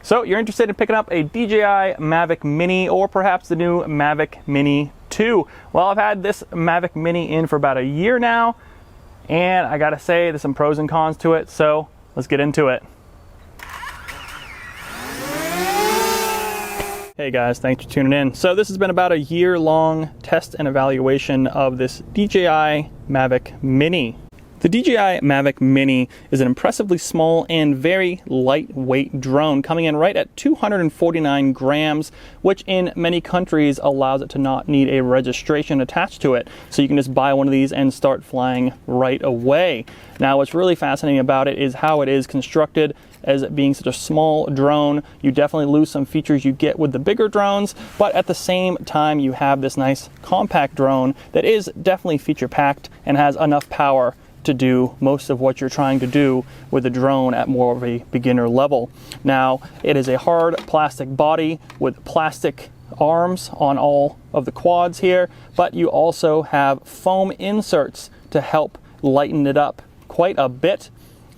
So you're interested in picking up a DJI Mavic Mini or perhaps the new Mavic Mini 2. Well, I've had this Mavic Mini in for about a year now, and I gotta say there's some pros and cons to it, so let's get into it. Hey guys, thanks for tuning in. So this has been about a year-long test and evaluation of this DJI Mavic Mini. The DJI Mavic Mini is an impressively small and very lightweight drone, coming in right at 249 grams, which in many countries allows it to not need a registration attached to it. So you can just buy one of these and start flying right away. Now, what's really fascinating about it is how it is constructed. As it being such a small drone, you definitely lose some features you get with the bigger drones, but at the same time you have this nice compact drone that is definitely feature packed and has enough power to do most of what you're trying to do with the drone at more of a beginner level. Now, it is a hard plastic body with plastic arms on all of the quads here, but you also have foam inserts to help lighten it up quite a bit.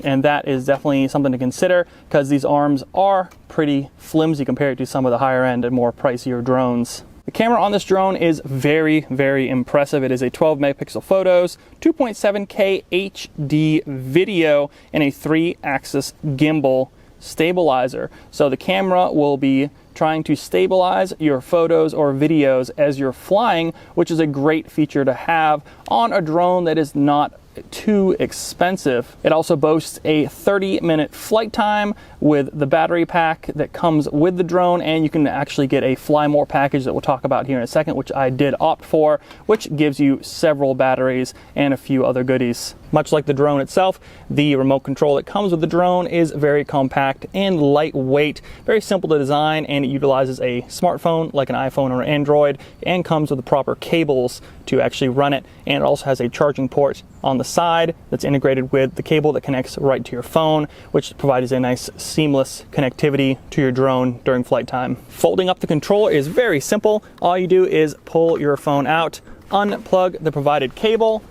And that is definitely something to consider because these arms are pretty flimsy compared to some of the higher end and more pricier drones. The camera on this drone is very, very impressive. It is a 12 megapixel photos, 2.7K HD video, and a 3-axis gimbal stabilizer. So the camera will be trying to stabilize your photos or videos as you're flying, which is a great feature to have on a drone that is not too expensive. It also boasts a 30-minute flight time with the battery pack that comes with the drone, and you can actually get a Fly More package that we'll talk about here in a second, which I did opt for, which gives you several batteries and a few other goodies. Much like the drone itself, the remote control that comes with the drone is very compact and lightweight, very simple to design, and it utilizes a smartphone like an iPhone or Android and comes with the proper cables to actually run it, and it also has a charging port on the side that's integrated with the cable that connects right to your phone, which provides a nice seamless connectivity to your drone during flight time. Folding up the controller is very simple. All you do is pull your phone out, unplug the provided cable,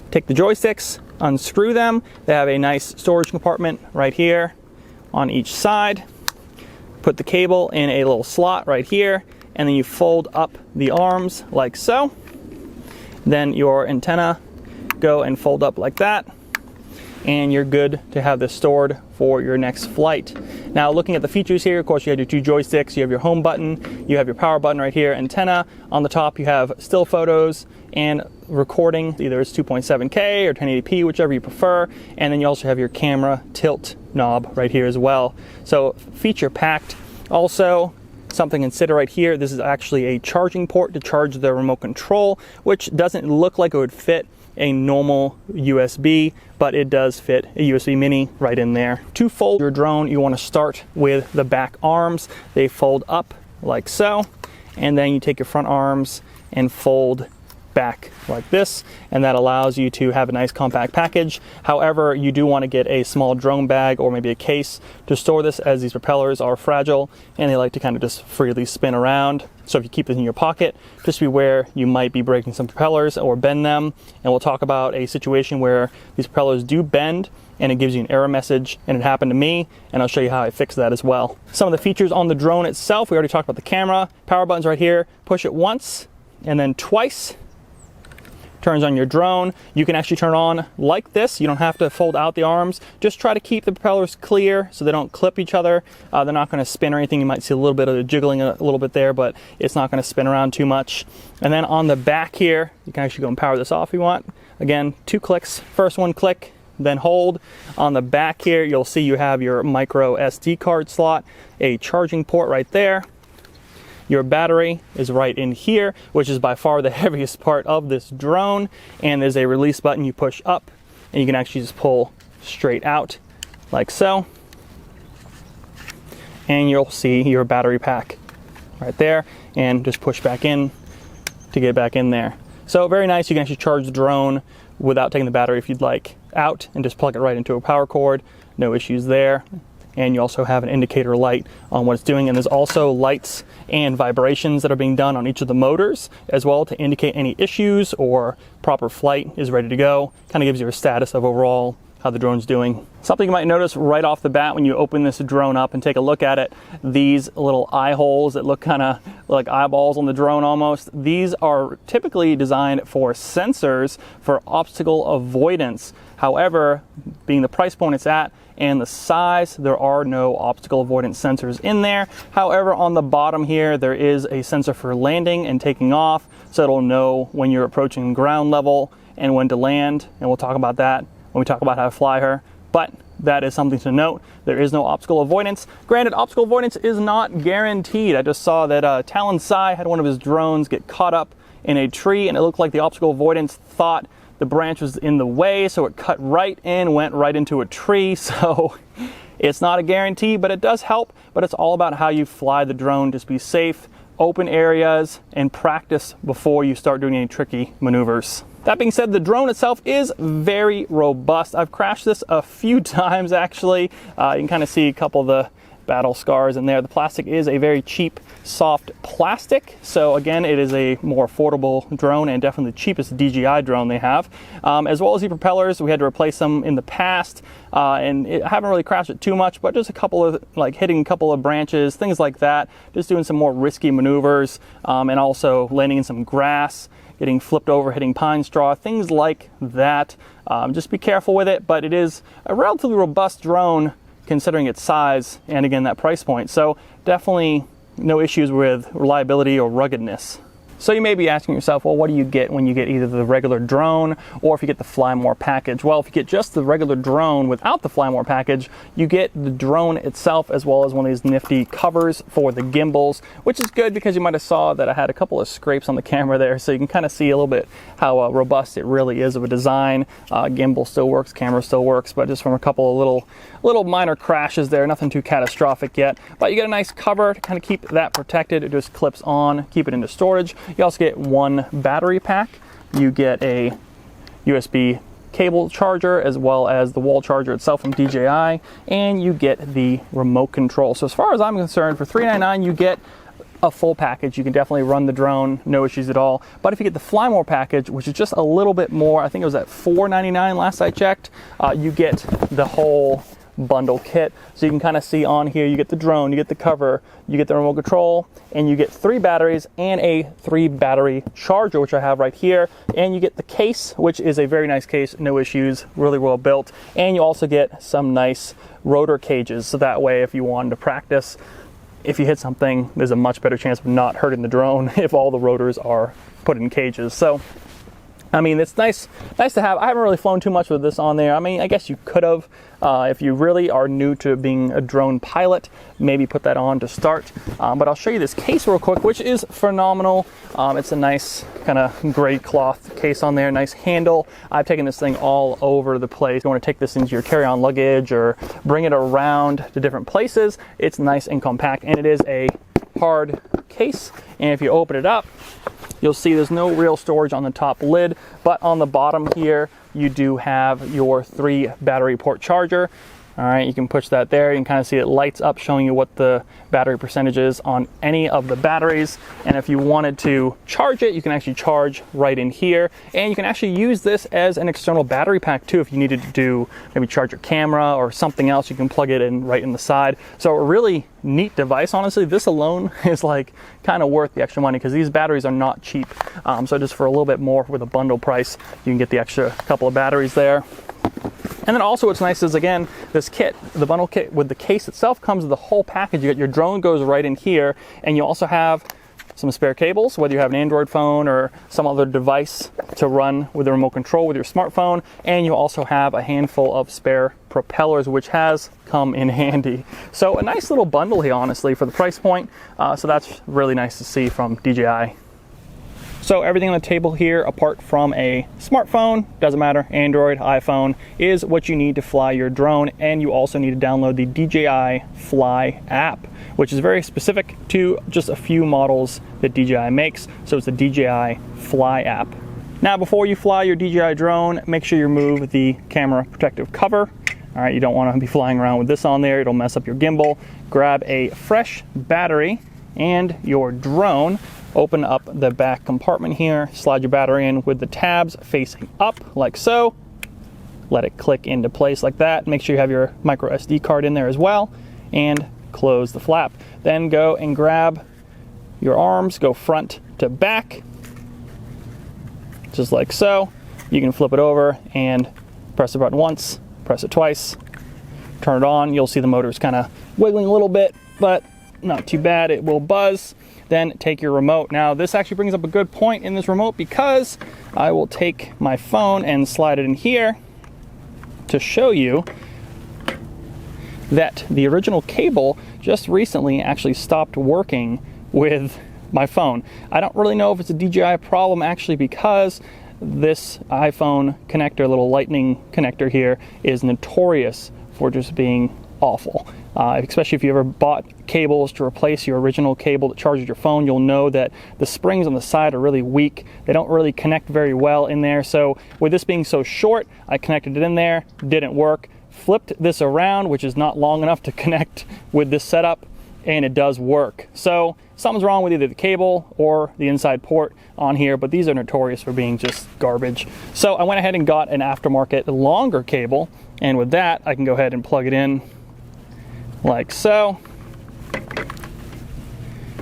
take the joysticks, unscrew them. They have a nice storage compartment right here on each side. Put the cable in a little slot right here, and then you fold up the arms like so. Then your antenna go and fold up like that, and you're good to have this stored for your next flight. Now, looking at the features here, of course, you have your 2 joysticks, you have your home button, you have your power button right here, antenna. On the top, you have still photos and recording, either it's 2.7K or 1080p, whichever you prefer. And then you also have your camera tilt knob right here as well. So feature packed. Also, something to consider right here, this is actually a charging port to charge the remote control, which doesn't look like it would fit a normal USB, but it does fit a USB Mini right in there. To fold your drone, you want to start with the back arms. They fold up like so, and then you take your front arms and fold back like this, and that allows you to have a nice compact package. However, you do want to get a small drone bag or maybe a case to store this, as these propellers are fragile and they like to kind of just freely spin around. So if you keep this in your pocket, just beware, you might be breaking some propellers or bend them. And we'll talk about a situation where these propellers do bend and it gives you an error message, and it happened to me, and I'll show you how I fixed that as well. Some of the features on the drone itself, we already talked about the camera. Power buttons right here, push it once and then twice. Turns on your drone. You can actually turn on like this. You don't have to fold out the arms. Just try to keep the propellers clear so they don't clip each other. They're not going to spin or anything. You might see a little bit of the jiggling a little bit there, but it's not going to spin around too much. And then on the back here, you can actually go and power this off if you want. Again, 2 clicks. First one click, then hold. On the back here, you'll see you have your micro SD card slot, a charging port right there. Your battery is right in here, which is by far the heaviest part of this drone. And there's a release button you push up, and you can actually just pull straight out like so. And you'll see your battery pack right there, and just push back in to get back in there. So very nice. You can actually charge the drone without taking the battery if you'd like out, and just plug it right into a power cord. No issues there. And you also have an indicator light on what it's doing. And there's also lights and vibrations that are being done on each of the motors as well to indicate any issues or proper flight is ready to go. Kind of gives you a status of overall how the drone's doing. Something you might notice right off the bat when you open this drone up and take a look at it, these little eye holes that look kind of like eyeballs on the drone almost, these are typically designed for sensors for obstacle avoidance. However, being the price point it's at and the size, there are no obstacle avoidance sensors in there. However, on the bottom here, there is a sensor for landing and taking off, so it'll know when you're approaching ground level and when to land, and we'll talk about that when we talk about how to fly her. But that is something to note. There is no obstacle avoidance. Granted, obstacle avoidance is not guaranteed. I just saw that Talon Sai had one of his drones get caught up in a tree, and it looked like the obstacle avoidance thought the branch was in the way, so it cut right in, went right into a tree. So it's not a guarantee, but it does help. But it's all about how you fly the drone. Just be safe, open areas, and practice before you start doing any tricky maneuvers. That being said, the drone itself is very robust. I've crashed this a few times actually. You can kind of see a couple of the battle scars in there. The plastic is a very cheap, soft plastic. So again, it is a more affordable drone and definitely the cheapest DJI drone they have. As well as the propellers, we had to replace them in the past. I haven't really crashed it too much, but just a couple of, like hitting a couple of branches, things like that. Just doing some more risky maneuvers and also landing in some grass, getting flipped over, hitting pine straw, things like that. Just be careful with it, but it is a relatively robust drone considering its size and again that price point. So definitely no issues with reliability or ruggedness. So you may be asking yourself, well, what do you get when you get either the regular drone or if you get the Fly More package? Well, if you get just the regular drone without the Fly More package, you get the drone itself as well as one of these nifty covers for the gimbals, which is good because you might have saw that I had a couple of scrapes on the camera there, so you can kind of see a little bit how robust it really is of a design. Gimbal still works, camera still works, but just from a couple of little minor crashes there, nothing too catastrophic yet. But you get a nice cover to kind of keep that protected. It just clips on, keep it into storage. You also get one battery pack. You get a USB cable charger as well as the wall charger itself from DJI, and you get the remote control. So as far as I'm concerned, for $399 you get a full package. You can definitely run the drone, no issues at all. But if you get the Fly More package, which is just a little bit more, I think it was at $499 last I checked, you get the whole bundle kit. So you can kind of see on here, you get the drone, you get the cover, you get the remote control, and you get 3 batteries and a 3 battery charger, which I have right here. And you get the case, which is a very nice case, no issues, really well built. And you also get some nice rotor cages. So that way, if you wanted to practice, if you hit something, there's a much better chance of not hurting the drone if all the rotors are put in cages. So I mean, it's nice to have. I haven't really flown too much with this on there. I mean, I guess you could have. If you really are new to being a drone pilot, maybe put that on to start. But I'll show you this case real quick, which is phenomenal. It's a nice kind of gray cloth case on there, nice handle. I've taken this thing all over the place. You want to take this into your carry-on luggage or bring it around to different places. It's nice and compact, and it is a hard case. And if you open it up, you'll see there's no real storage on the top lid, but on the bottom here, you do have your 3 battery port charger. All right, you can push that there. You can kind of see it lights up, showing you what the battery percentage is on any of the batteries. And if you wanted to charge it, you can actually charge right in here. And you can actually use this as an external battery pack too. If you needed to do maybe charge your camera or something else, you can plug it in right in the side. So a really neat device. Honestly, this alone is like kind of worth the extra money because these batteries are not cheap. So just for a little bit more with a bundle price, you can get the extra couple of batteries there. And then also what's nice is, again, this kit, the bundle kit with the case itself comes with the whole package. You get your drone goes right in here, and you also have some spare cables, whether you have an Android phone or some other device to run with a remote control with your smartphone. And you also have a handful of spare propellers, which has come in handy. So a nice little bundle here, honestly, for the price point. So that's really nice to see from DJI. So everything on the table here, apart from a smartphone, doesn't matter, Android, iPhone, is what you need to fly your drone. And you also need to download the DJI Fly app, which is very specific to just a few models that DJI makes. So it's the DJI Fly app. Now, before you fly your DJI drone, make sure you remove the camera protective cover. All right, you don't want to be flying around with this on there. It'll mess up your gimbal. Grab a fresh battery and your drone. Open up the back compartment here, slide your battery in with the tabs facing up like so. let it click into place like that. Make sure you have your micro SD card in there as well, and close the flap. Then go and grab your arms, go front to back, just like so. You can flip it over and press the button once, press it twice, turn it on. You'll see the motor's kind of wiggling a little bit, but not too bad. It will buzz. Then take your remote. Now this actually brings up a good point in this remote, because I will take my phone and slide it in here to show you that the original cable just recently actually stopped working with my phone. I don't really know if it's a DJI problem actually, because this iPhone connector, little lightning connector here, is notorious for just being awful. Especially if you ever bought cables to replace your original cable that charges your phone, you'll know that the springs on the side are really weak. They don't really connect very well in there. So with this being so short, I connected it in there, didn't work. Flipped this around, which is not long enough to connect with this setup, and it does work. So something's wrong with either the cable or the inside port on here, but these are notorious for being just garbage. So I went ahead and got an aftermarket longer cable, and with that I can go ahead and plug it in like so,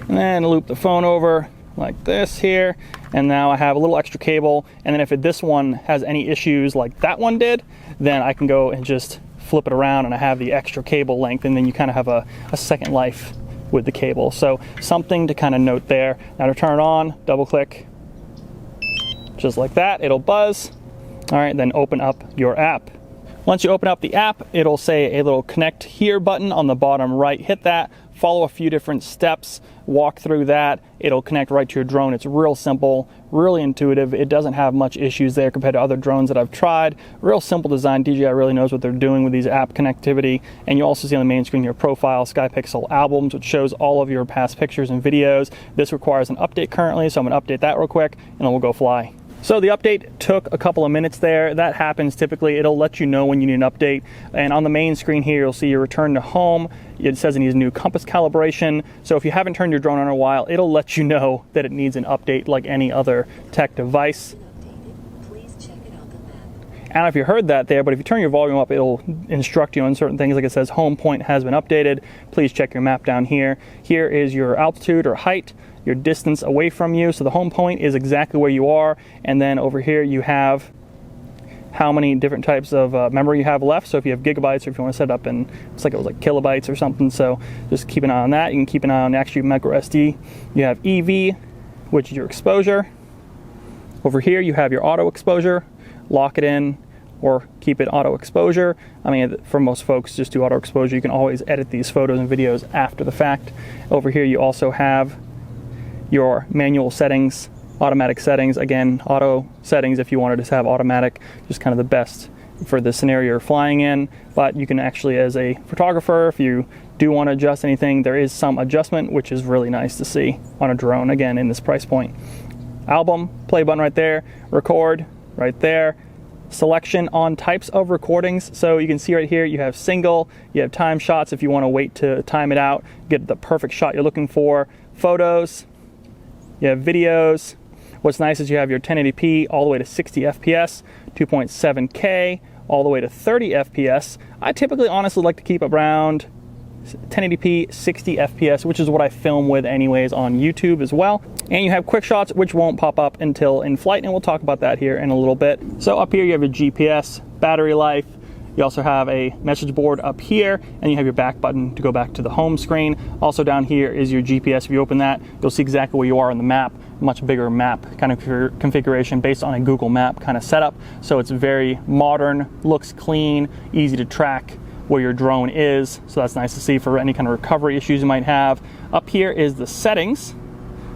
and then loop the phone over like this here, and now I have a little extra cable. And then if this one has any issues like that one did, then I can go and just flip it around, and I have the extra cable length, and then you kind of have a second life with the cable. So something to kind of note there. Now to turn it on, double click, just like that, it'll buzz. All right, then open up your app. Once you open up the app, it'll say a little connect here button on the bottom right. Hit that, follow a few different steps, walk through that. It'll connect right to your drone. It's real simple, really intuitive. It doesn't have much issues there compared to other drones that I've tried. Real simple design. DJI really knows what they're doing with these app connectivity. And you also see on the main screen your profile, SkyPixel albums, which shows all of your past pictures and videos. This requires an update currently, so I'm gonna update that real quick, and then we'll go fly. So the update took a couple of minutes there. That happens typically. It'll let you know when you need an update. And on the main screen here, you'll see your return to home. It says it needs a new compass calibration. So if you haven't turned your drone on in a while, it'll let you know that it needs an update like any other tech device. I don't know if you heard that there, but if you turn your volume up, it'll instruct you on certain things. Like it says, home point has been updated. Please check your map down here. Here is your altitude or height, your distance away from you. So the home point is exactly where you are. And then over here you have how many different types of memory you have left. So if you have gigabytes, or if you want to set it up in, it's like it was like kilobytes or something. So just keep an eye on that. You can keep an eye on actually micro SD. You have EV, which is your exposure. Over here you have your auto exposure. Lock it in or keep it auto exposure. I mean, for most folks, just do auto exposure. You can always edit these photos and videos after the fact. Over here you also have your manual settings, automatic settings. Again, auto settings if you wanted to have automatic, just kind of the best for the scenario you're flying in. But you can actually, as a photographer, if you do want to adjust anything, there is some adjustment, which is really nice to see on a drone, again, in this price point. Album, play button right there, record right there. Selection on types of recordings. So you can see right here, you have single, you have time shots if you want to wait to time it out, get the perfect shot you're looking for. Photos, you have videos. What's nice is you have your 1080p all the way to 60 FPS, 2.7K all the way to 30 FPS. I typically honestly like to keep around 1080p 60 FPS, which is what I film with anyways on YouTube as well. And you have quick shots, which won't pop up until in flight, and we'll talk about that here in a little bit. So up here you have your GPS, battery life. You also have a message board up here, and you have your back button to go back to the home screen. Also down here is your GPS. If you open that, you'll see exactly where you are on the map. Much bigger map kind of configuration based on a Google map kind of setup. So it's very modern, looks clean, easy to track where your drone is. So that's nice to see for any kind of recovery issues you might have. Up here is the settings.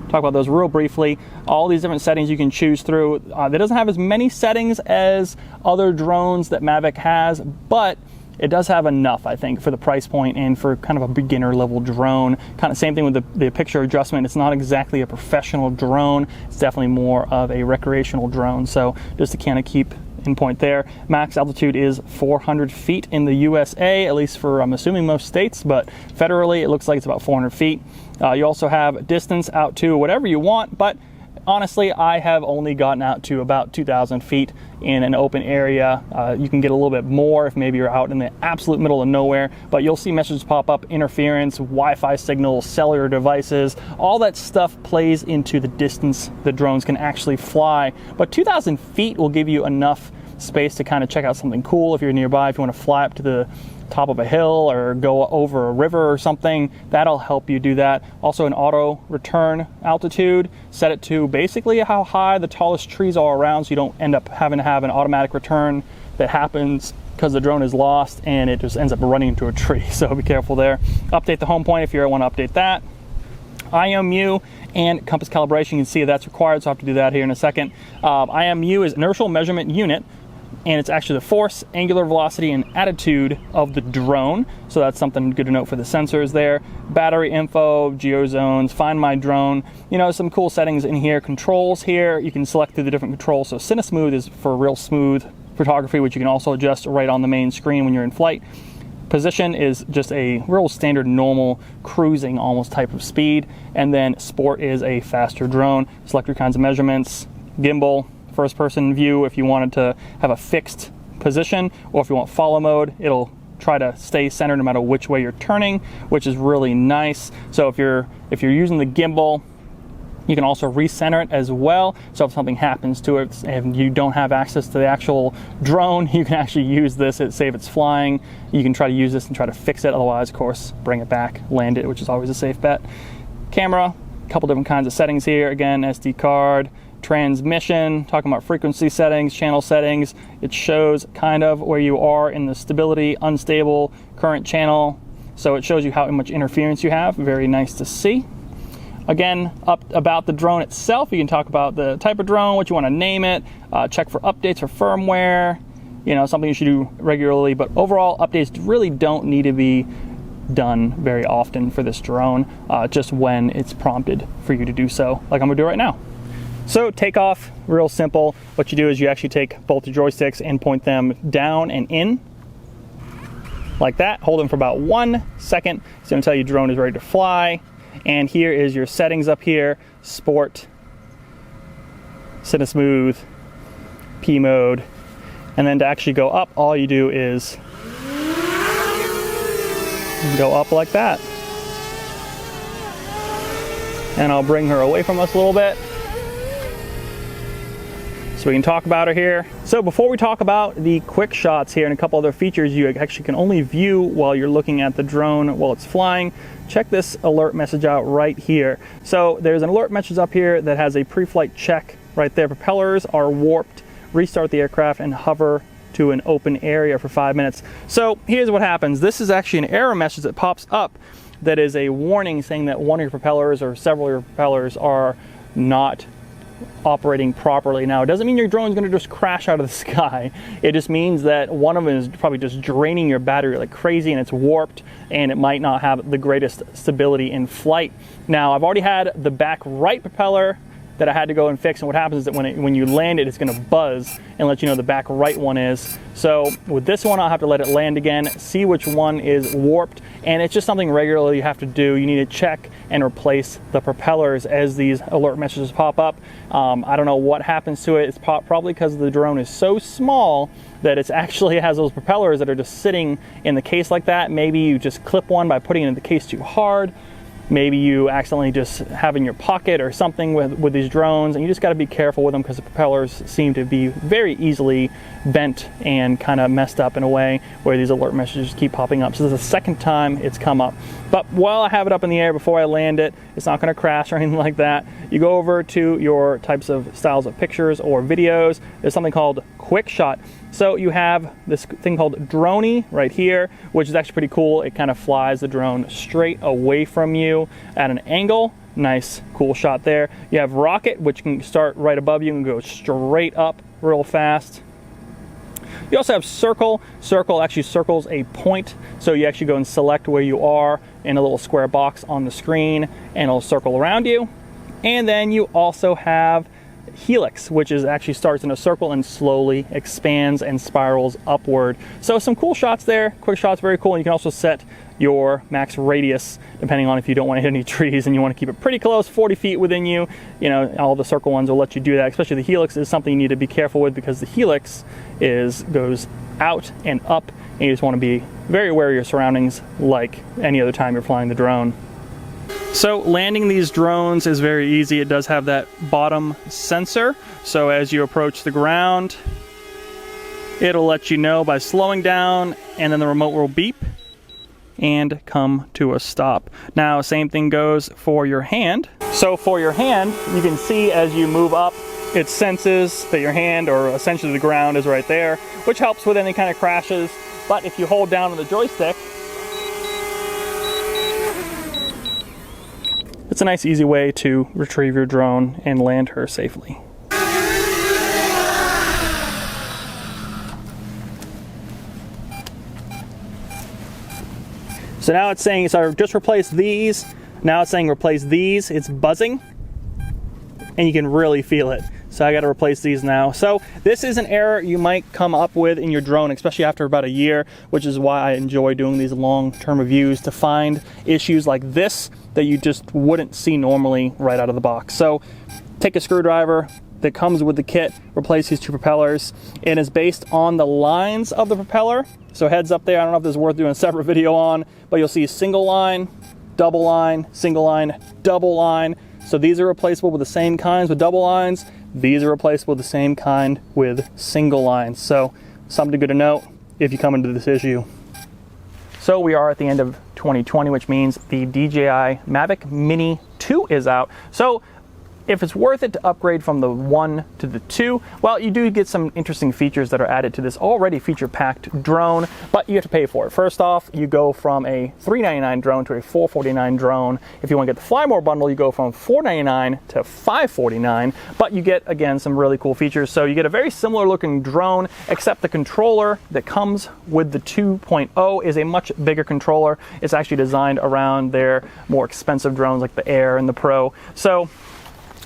Talk about those real briefly. All these different settings you can choose through. That doesn't have as many settings as other drones that Mavic has, but it does have enough, I think, for the price point and for kind of a beginner level drone. Kind of same thing with the picture adjustment. It's not exactly a professional drone. It's definitely more of a recreational drone. So just to kind of keep in point there. Max altitude is 400 feet in the USA, at least for, I'm assuming, most states, but federally it looks like it's about 400 feet. You also have distance out to whatever you want, but honestly, I have only gotten out to about 2,000 feet in an open area. You can get a little bit more if maybe you're out in the absolute middle of nowhere, but you'll see messages pop up: interference, Wi-Fi signals, cellular devices. All that stuff plays into the distance the drones can actually fly. But 2,000 feet will give you enough space to kind of check out something cool if you're nearby. If you want to fly up to the top of a hill or go over a river or something, that'll help you do that. Also an auto return altitude, set it to basically how high the tallest trees are around, so you don't end up having to have an automatic return that happens because the drone is lost and it just ends up running into a tree. So be careful there. Update the home point if you want to update that. IMU and compass calibration, you can see that's required, so I'll have to do that here in a second. IMU is inertial measurement unit, and it's actually the force, angular velocity, and attitude of the drone. So that's something good to note for the sensors there. Battery info, geozones, find my drone. You know, some cool settings in here. Controls here, you can select through the different controls. So CineSmooth is for real smooth photography, which you can also adjust right on the main screen when you're in flight. Position is just a real standard, normal, cruising almost type of speed. And then Sport is a faster drone. Select your kinds of measurements. Gimbal, first person view if you wanted to have a fixed position, or if you want follow mode, it'll try to stay centered no matter which way you're turning, which is really nice. So if you're using the gimbal, you can also recenter it as well. So if something happens to it and you don't have access to the actual drone, you can actually use this. Say if it's flying, you can try to use this and try to fix it. Otherwise, of course, bring it back, land it, which is always a safe bet. Camera, a couple different kinds of settings here. Again, SD card. Transmission, talking about frequency settings, channel settings. It shows kind of where you are in the stability, unstable, current channel. So it shows you how much interference you have. Very nice to see. Again, about the drone itself, you can talk about the type of drone, what you want to name it, check for updates or firmware, you know, something you should do regularly. But overall, updates really don't need to be done very often for this drone, just when it's prompted for you to do so, like I'm gonna do right now. So takeoff, real simple. What you do is you actually take both the joysticks and point them down and in, like that. Hold them for about 1 second. It's gonna tell you drone is ready to fly. And here is your settings up here: Sport, CineSmooth, P mode. And then to actually go up, all you do is go up like that. And I'll bring her away from us a little bit so we can talk about her here. So before we talk about the quick shots here and a couple other features you actually can only view while you're looking at the drone while it's flying, check this alert message out right here. So there's an alert message up here that has a pre-flight check right there. Propellers are warped. Restart the aircraft and hover to an open area for 5 minutes. So here's what happens. This is actually an error message that pops up that is a warning saying that one of your propellers or several of your propellers are not operating properly. Now, it doesn't mean your drone is going to just crash out of the sky. It just means that one of them is probably just draining your battery like crazy and it's warped and it might not have the greatest stability in flight. Now, I've already had the back right propeller that I had to go and fix, and what happens is that when you land it, it's going to buzz and let you know the back right one is. So with this one, I'll have to let it land again, see which one is warped, and it's just something regularly you have to do. You need to check and replace the propellers as these alert messages pop up. I don't know what happens to it. It's probably because the drone is so small that it actually has those propellers that are just sitting in the case like that. Maybe you just clip one by putting it in the case too hard. Maybe you accidentally just have in your pocket or something with these drones, and you just got to be careful with them because the propellers seem to be very easily bent and kind of messed up in a way where these alert messages keep popping up. So this is the second time it's come up. But while I have it up in the air before I land it, it's not going to crash or anything like that. You go over to your types of styles of pictures or videos. There's something called Quick Shot. So you have this thing called Droney right here, which is actually pretty cool. It kind of flies the drone straight away from you at an angle. Nice, cool shot there. You have Rocket, which can start right above you and go straight up real fast. You also have Circle. Circle actually circles a point, so you actually go and select where you are in a little square box on the screen, and it'll circle around you. And then you also have helix, which is actually starts in a circle and slowly expands and spirals upward. So some cool shots there, quick shots, very cool. And you can also set your max radius depending on if you don't want to hit any trees and you want to keep it pretty close, 40 feet within you. You know, all the circle ones will let you do that. Especially the helix is something you need to be careful with, because the helix goes out and up, and you just want to be very aware of your surroundings like any other time you're flying the drone. So landing these drones is very easy. It does have that bottom sensor, so as you approach the ground, it'll let you know by slowing down, and then the remote will beep and come to a stop. Now, same thing goes for your hand. So for your hand, you can see as you move up, it senses that your hand, or essentially the ground, is right there, which helps with any kind of crashes. But if you hold down on the joystick, it's a nice easy way to retrieve your drone and land her safely. So now it's saying, so I just replaced these. Now it's saying replace these. It's buzzing, and you can really feel it. So I got to replace these now. So this is an error you might come up with in your drone, especially after about a year, which is why I enjoy doing these long-term reviews, to find issues like this that you just wouldn't see normally right out of the box. So take a screwdriver that comes with the kit, replace these two propellers, and is based on the lines of the propeller. So heads up there, I don't know if this is worth doing a separate video on, but you'll see single line, double line, single line, double line. So these are replaceable with the same kinds with double lines. These are replaceable with the same kind with single lines. So something good to note if you come into this issue. So we are at the end of 2020, which means the DJI Mavic Mini 2 is out. So if it's worth it to upgrade from the 1 to the 2, well, you do get some interesting features that are added to this already feature-packed drone, but you have to pay for it. First off, you go from a $399 drone to a $449 drone. If you want to get the Fly More bundle, you go from $499 to $549, but you get, again, some really cool features. So you get a very similar looking drone, except the controller that comes with the 2.0 is a much bigger controller. It's actually designed around their more expensive drones like the Air and the Pro. So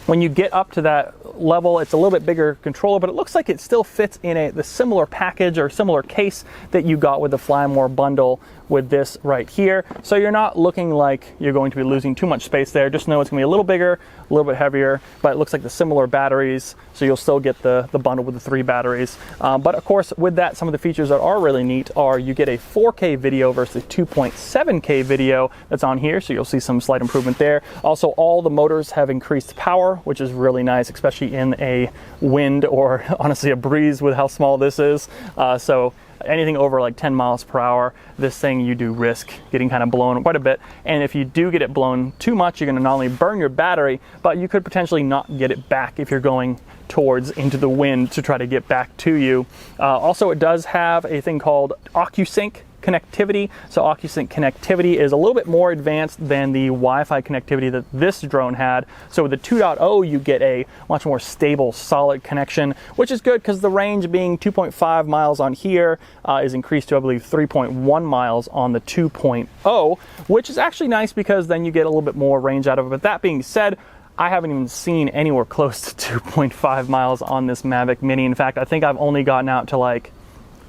when you get up to that level, it's a little bit bigger controller, but it looks like it still fits in the similar package or similar case that you got with the Fly More bundle with this right here. So you're not looking like you're going to be losing too much space there. Just know it's gonna be a little bigger, a little bit heavier, but it looks like the similar batteries, so you'll still get the bundle with the 3 batteries. But of course, with that, some of the features that are really neat are you get a 4K video versus 2.7K video that's on here, so you'll see some slight improvement there. Also, all the motors have increased power, which is really nice, especially in a wind or honestly a breeze with how small this is. So anything over like 10 miles per hour, this thing you do risk getting kind of blown quite a bit. And if you do get it blown too much, you're going to not only burn your battery, but you could potentially not get it back if you're going towards into the wind to try to get back to you. Also, it does have a thing called OcuSync connectivity. So OcuSync connectivity is a little bit more advanced than the Wi-Fi connectivity that this drone had. So with the 2.0, you get a much more stable, solid connection, which is good because the range being 2.5 miles on here is increased to, I believe, 3.1 miles on the 2.0, which is actually nice because then you get a little bit more range out of it. But that being said, I haven't even seen anywhere close to 2.5 miles on this Mavic Mini. In fact, I think I've only gotten out to like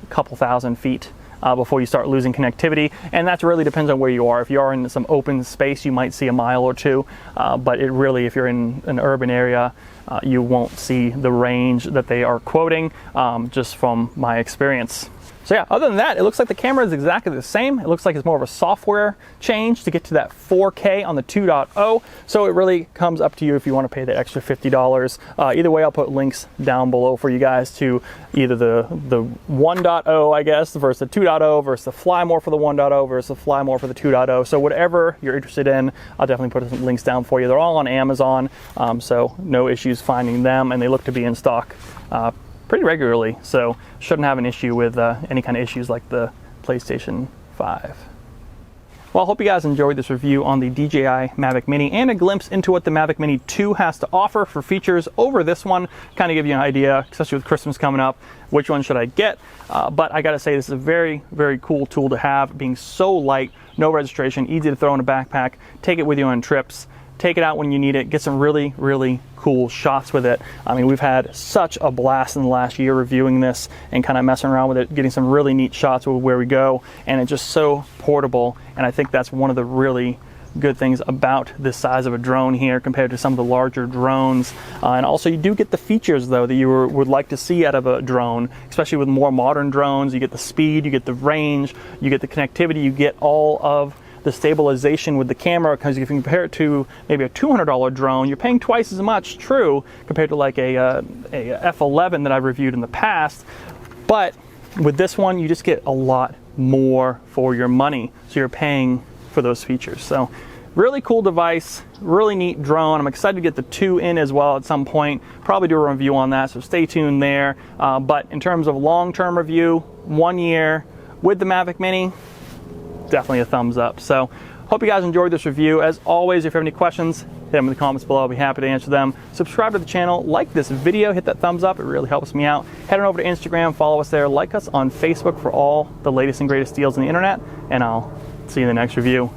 a couple thousand feet before you start losing connectivity, and that really depends on where you are. If you are in some open space, you might see a mile or two, but it really, if you're in an urban area, you won't see the range that they are quoting, just from my experience. So yeah, other than that, it looks like the camera is exactly the same. It looks like it's more of a software change to get to that 4K on the 2.0. So it really comes up to you if you want to pay the extra $50. Either way, I'll put links down below for you guys to either the 1.0, I guess, versus the 2.0, versus the Fly More for the 1.0, versus the Fly More for the 2.0. So whatever you're interested in, I'll definitely put some links down for you. They're all on Amazon, so no issues finding them, and they look to be in stock pretty regularly, so shouldn't have an issue with any kind of issues like the PlayStation 5. Well, I hope you guys enjoyed this review on the DJI Mavic Mini and a glimpse into what the Mavic Mini 2 has to offer for features over this one. Kind of give you an idea, especially with Christmas coming up, which one should I get? But I gotta say, this is a very, very cool tool to have, being so light, no registration, easy to throw in a backpack, take it with you on trips. take it out when you need it, get some really, really cool shots with it. I mean, we've had such a blast in the last year reviewing this and kind of messing around with it, getting some really neat shots with where we go, and it's just so portable. And I think that's one of the really good things about this size of a drone here compared to some of the larger drones. And also you do get the features though that you would like to see out of a drone, especially with more modern drones. You get the speed, you get the range, you get the connectivity, you get all of the stabilization with the camera, because if you compare it to maybe a $200 drone, you're paying twice as much, true, compared to like a F11 that I've reviewed in the past. But with this one, you just get a lot more for your money. So you're paying for those features. So really cool device, really neat drone. I'm excited to get the 2 in as well at some point. Probably do a review on that, so stay tuned there. But in terms of long-term review, 1 year with the Mavic Mini, definitely a thumbs up. So hope you guys enjoyed this review. As always, if you have any questions, hit them in the comments below. I'll be happy to answer them. Subscribe to the channel, like this video, hit that thumbs up. It really helps me out. Head on over to Instagram, follow us there, like us on Facebook for all the latest and greatest deals on the internet, and I'll see you in the next review.